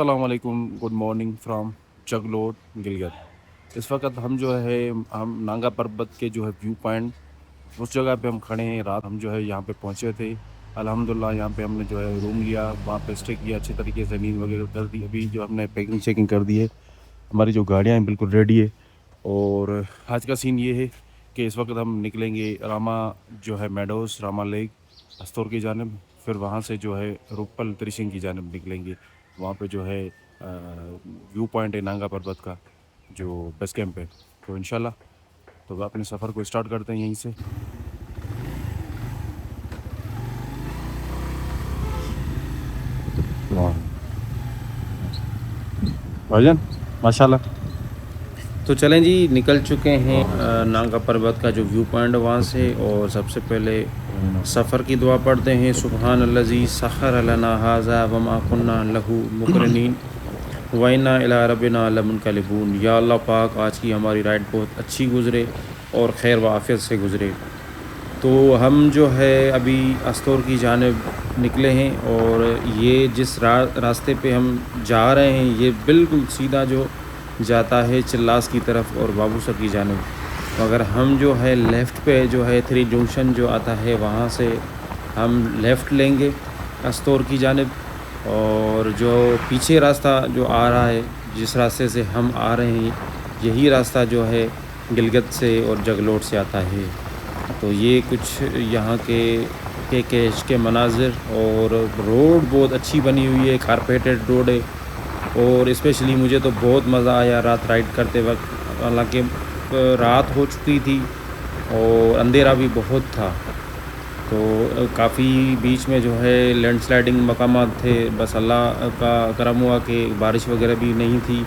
अस्सलाम वालेकुम, good morning from Jaglot, Gilgit. इस वक्त हम जो है हम नांगा पर्वत के जो है व्यू पॉइंट उस जगह पे हम खड़े हैं। रात हम जो है यहाँ पे पहुँचे थे। अल्हम्दुलिल्लाह यहाँ पे हमने जो है रूम लिया, वहाँ पे स्टे किया, अच्छे तरीके से नींद वगैरह कर दी। अभी जो हमने पैकिंग चेकिंग कर दी है, हमारी जो गाड़ियाँ हैं बिल्कुल रेडी है। और आज का सीन ये है कि इस वक्त हम निकलेंगे रामा जो है मेडोज़, रामा लेक, अस्तौर की जानिब। फिर वहाँ से जो है रुप्पल त्रिशिंग की जानिब निकलेंगे। वहाँ पे जो है व्यू पॉइंट है नांगा पर्वत का, जो बेस कैंप है। तो इंशाल्लाह तो अपने सफ़र को स्टार्ट करते हैं यहीं से। वाह भाईजान, माशाल्लाह। तो चलें जी, निकल चुके हैं नांगा पर्वत का जो व्यू पॉइंट वहाँ से। और सबसे पहले सफ़र की दुआ पढ़ते हैं। सुबहान अल्लज़ी सख़र लना हाज़ा वमा कुन्ना लहू मुक़रिनीन व इन्ना इला रब्बिना लमुनक़लिबून। या अल्लाह पाक, आज की हमारी राइड बहुत अच्छी गुज़रे और खैर व आफ़ियत से गुज़रे। तो हम जो है अभी अस्तौर की जानिब निकले हैं। और ये जिस रास्ते पे हम जा रहे हैं, ये बिल्कुल सीधा जो जाता है चिल्लास की तरफ और बाबूसर की जानिब। मगर हम जो है लेफ़्ट पे जो है थ्री जंक्शन जो आता है, वहाँ से हम लेफ़्ट लेंगे अस्तौर की जानिब। और जो पीछे रास्ता जो आ रहा है, जिस रास्ते से हम आ रहे हैं, यही रास्ता जो है गिलगित से और जगलोट से आता है। तो ये कुछ यहाँ के केश के मनाज़िर। और रोड बहुत अच्छी बनी हुई है, कारपेटेड रोड है। और स्पेशली मुझे तो बहुत मज़ा आया रात राइड करते वक्त। हालांकि रात हो चुकी थी और अंधेरा भी बहुत था। तो काफ़ी बीच में जो है लैंडस्लाइडिंग मकामात थे। बस अल्लाह का करम हुआ कि बारिश वगैरह भी नहीं थी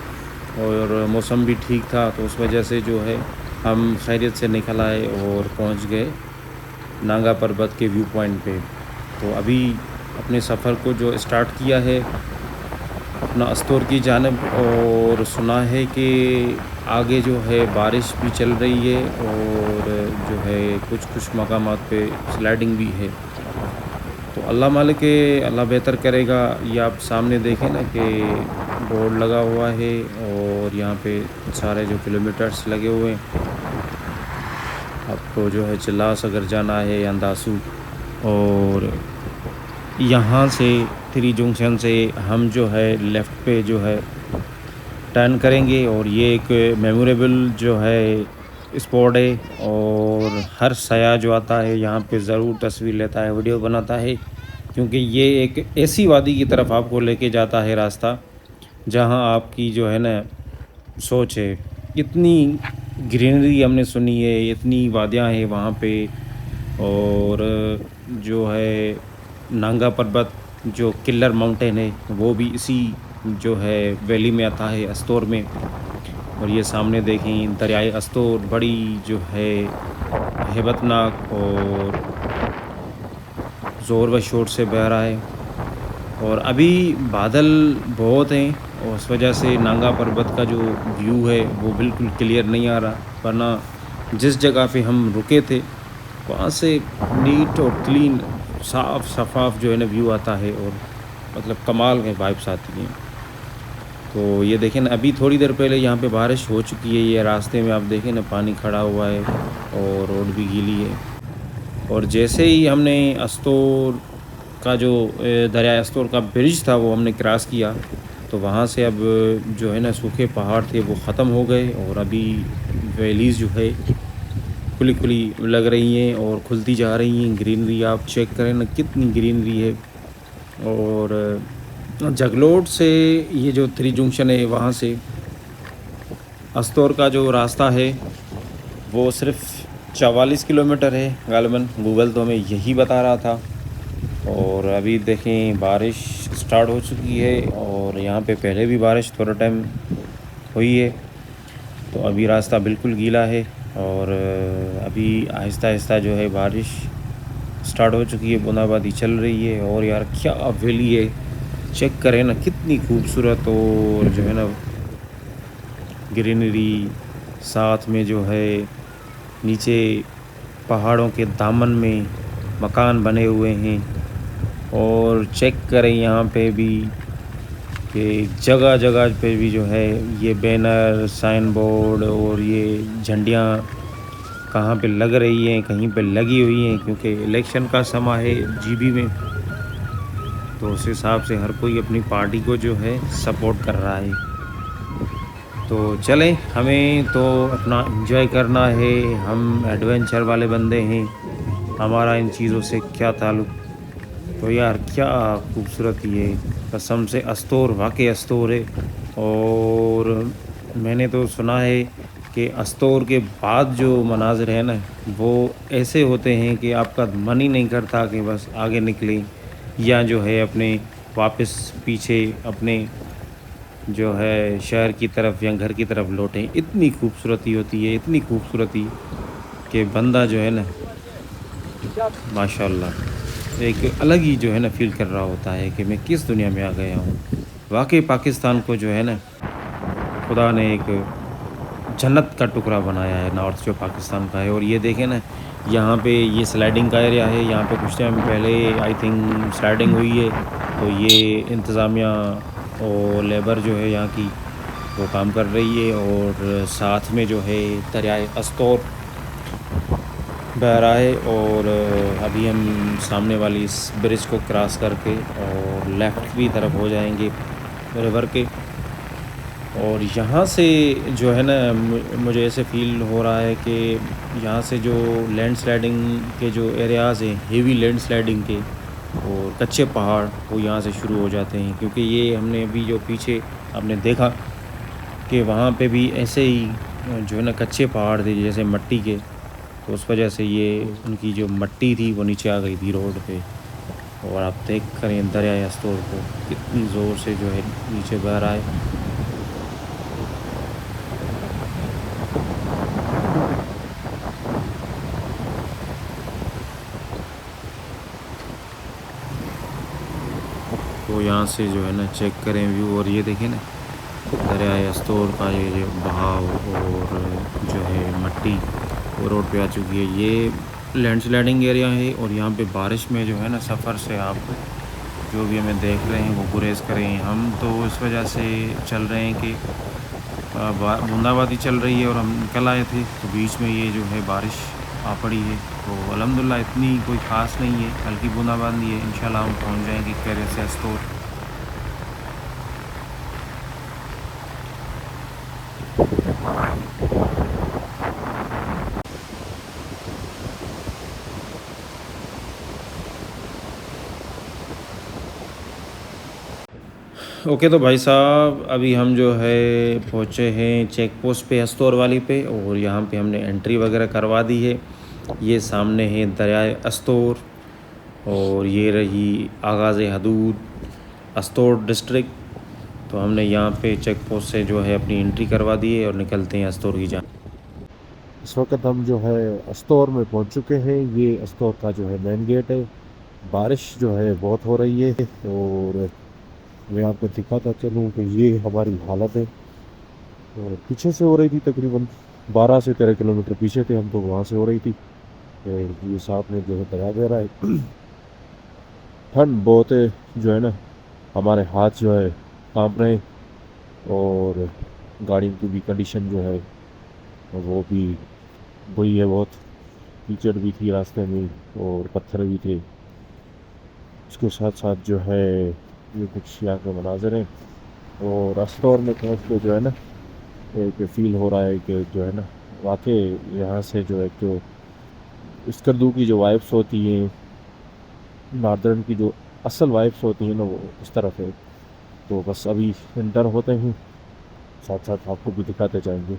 और मौसम भी ठीक था। तो उस वजह से जो है हम खैरियत से निकल आए और पहुंच गए नांगा पर्वत के व्यू पॉइंट पे। तो अभी अपने सफ़र को जो स्टार्ट किया है अपना अस्तौर की जानिब। और सुना है कि आगे जो है बारिश भी चल रही है और जो है कुछ मकामात पे स्लाइडिंग भी है। तो अल्लाह मालिक है, अल्लाह बेहतर करेगा। ये आप सामने देखें ना कि बोर्ड लगा हुआ है और यहाँ पे सारे जो किलोमीटर्स लगे हुए हैं। आपको जो है चिल्लास अगर जाना है या अंदासू, और यहाँ से थ्री जंक्शन से हम जो है लेफ़्ट पे जो है टर्न करेंगे। और ये एक मेमोरेबल जो है स्पॉट है। और हर सयाह जो आता है यहाँ पे ज़रूर तस्वीर लेता है, वीडियो बनाता है, क्योंकि ये एक ऐसी वादी की तरफ आपको लेके जाता है रास्ता, जहाँ आपकी जो है ना सोच है। इतनी ग्रीनरी हमने सुनी है, इतनी वादियाँ हैं वहाँ पे। और जो है नांगा पर्वत जो किलर माउंटेन है, वो भी इसी जो है वैली में आता है, अस्तौर में। और ये सामने देखें दरियाए अस्तौर, बड़ी जो है हेबतनाक और ज़ोर व शोर से बह रहा है। और अभी बादल बहुत हैं और उस वजह से नांगा पर्वत का जो व्यू है वो बिल्कुल क्लियर नहीं आ रहा। वरना जिस जगह पे हम रुके थे, वहाँ से नीट और क्लीन, साफ़ शफाफ जो है ना व्यू आता है। और मतलब कमाल के वाइब्स आती हैं। तो ये देखें ना, अभी थोड़ी देर पहले यहाँ पे बारिश हो चुकी है। ये रास्ते में आप देखें ना, पानी खड़ा हुआ है और रोड भी गीली है। और जैसे ही हमने अस्तौर का जो दरिया अस्तौर का ब्रिज था वो हमने क्रॉस किया, तो वहाँ से अब जो है ना सूखे पहाड़ थे वो ख़त्म हो गए। और अभी वैलीज़ जो है खुली खुली लग रही हैं और खुलती जा रही हैं। ग्रीनरी आप चेक करें ना, कितनी ग्रीनरी है। और जगलोट से ये जो थ्री जंक्शन है, वहाँ से अस्तौर का जो रास्ता है वो सिर्फ़ 44 किलोमीटर है गालिबन। गूगल तो हमें यही बता रहा था। और अभी देखें बारिश स्टार्ट हो चुकी है और यहाँ पे पहले भी बारिश थोड़ा टाइम हुई है। तो अभी रास्ता बिल्कुल गीला है और अभी आहिस्ता आहिस्ता जो है बारिश स्टार्ट हो चुकी है, बूंदाबांदी चल रही है। और यार क्या वैली है, चेक करें ना, कितनी खूबसूरत। और जो है ना ग्रीनरी, साथ में जो है नीचे पहाड़ों के दामन में मकान बने हुए हैं। और चेक करें यहाँ पे भी कि जगह जगह पे भी जो है ये बैनर, साइन बोर्ड और ये झंडियाँ कहाँ पे लग रही हैं, कहीं पे लगी हुई हैं, क्योंकि इलेक्शन का समय है जीबी में। तो उस हिसाब से हर कोई अपनी पार्टी को जो है सपोर्ट कर रहा है। तो चलें, हमें तो अपना एंजॉय करना है, हम एडवेंचर वाले बंदे हैं, हमारा इन चीज़ों से क्या ताल्लुक़। तो यार क्या खूबसूरती है, कसम से अस्तोर वाकई अस्तोर है। और मैंने तो सुना है कि अस्तोर के बाद जो मनाज़िर है ना, वो ऐसे होते हैं कि आपका मन ही नहीं करता कि बस आगे निकलें या जो है अपने वापस पीछे अपने जो है शहर की तरफ या घर की तरफ लौटें। इतनी खूबसूरती होती है, इतनी खूबसूरती कि बंदा जो है ना, माशाल्लाह एक अलग ही जो है ना फ़ील कर रहा होता है कि मैं किस दुनिया में आ गया हूँ। वाक़ई पाकिस्तान को जो है ना, खुदा ने एक जन्नत का टुकड़ा बनाया है, नॉर्थ जो पाकिस्तान का है। और ये देखें ना, यहाँ पे ये स्लाइडिंग का एरिया है, यहाँ पे कुछ टाइम पहले आई थिंक स्लाइडिंग हुई है। तो ये इंतज़ामिया और लेबर जो है यहाँ की, वो काम कर रही है। और साथ में जो है दरियाए अस्तोर बह रहा है। और अभी हम सामने वाली इस ब्रिज को क्रॉस करके और लेफ़्ट की तरफ हो जाएंगे रिवर के। और यहाँ से जो है ना, मुझे ऐसे फ़ील हो रहा है कि यहाँ से जो लैंडस्लाइडिंग के जो एरियाज़ हैं, हेवी लैंडस्लाइडिंग के और कच्चे पहाड़, वो यहाँ से शुरू हो जाते हैं। क्योंकि ये हमने अभी जो पीछे आपने देखा कि वहाँ पे भी ऐसे ही जो है ना कच्चे पहाड़ थे जैसे मिट्टी के। तो उस वजह से ये उनकी जो मिट्टी थी वो नीचे आ गई थी रोड पे। और आप देख करें दरियाए अस्तोर को कितनी ज़ोर से जो है नीचे बह रहा है। तो यहाँ से जो है ना चेक करें व्यू। और ये देखें ना, दरियाए अस्तोर का ये जो बहाव और जो है मिट्टी वो रोड पे आ चुकी है। ये लैंडस्लाइडिंग एरिया है। और यहाँ पे बारिश में जो है ना सफ़र से आप जो भी हमें देख रहे हैं वो गुरेज करें। हम तो इस वजह से चल रहे हैं कि बूंदाबांदी चल रही है और हम निकल आए थे, तो बीच में ये जो है बारिश आ पड़ी है। तो अल्हम्दुलिल्लाह इतनी कोई ख़ास नहीं है, हल्की बूंदाबांदी है। इंशाल्लाह हम पहुँच जाएंगे खैरियत से अस्तोर। ओके, तो भाई साहब अभी हम जो है पहुँचे हैं चेक पोस्ट पे अस्तोर वाली पे। और यहाँ पे हमने एंट्री वगैरह करवा दी है। ये सामने है दरियाए अस्तोर और ये रही आगाज़ हदूद अस्तोर डिस्ट्रिक्ट। तो हमने यहाँ पे चेक पोस्ट से जो है अपनी एंट्री करवा दी है और निकलते हैं अस्तोर की जान। इस वक्त हम जो है अस्तौर में पहुंच चुके हैं। ये अस्तौर का जो है मेन गेट है। बारिश जो है बहुत हो रही है और मैं आपको दिखाता चलूँ कि ये हमारी हालत है। और पीछे से हो रही थी, तकरीबन 12 से 13 किलोमीटर पीछे थे हम, तो वहाँ से हो रही थी। ये साथ में जो है दरिया बह रहा है। ठंड बहुत है, जो है ना हमारे हाथ जो है कांप रहे हैं। और गाड़ी की भी कंडीशन जो है वो भी बुरी है बहुत। कीचड़ भी थी रास्ते में और पत्थर भी थे। उसके साथ साथ जो है ये कुछ यहाँ के मनाज़र हैं। और अस्तौर में पहुँच के जो है ना एक फ़ील हो रहा है कि जो है ना वाकई यहाँ से जो है जो स्कर्दू की जो वाइब्स होती हैं, नार्दर्न की जो असल वाइब्स होती हैं ना, वो इस तरफ है। तो बस अभी इंटर होते हैं, साथ साथ आपको भी दिखाते जाएंगे।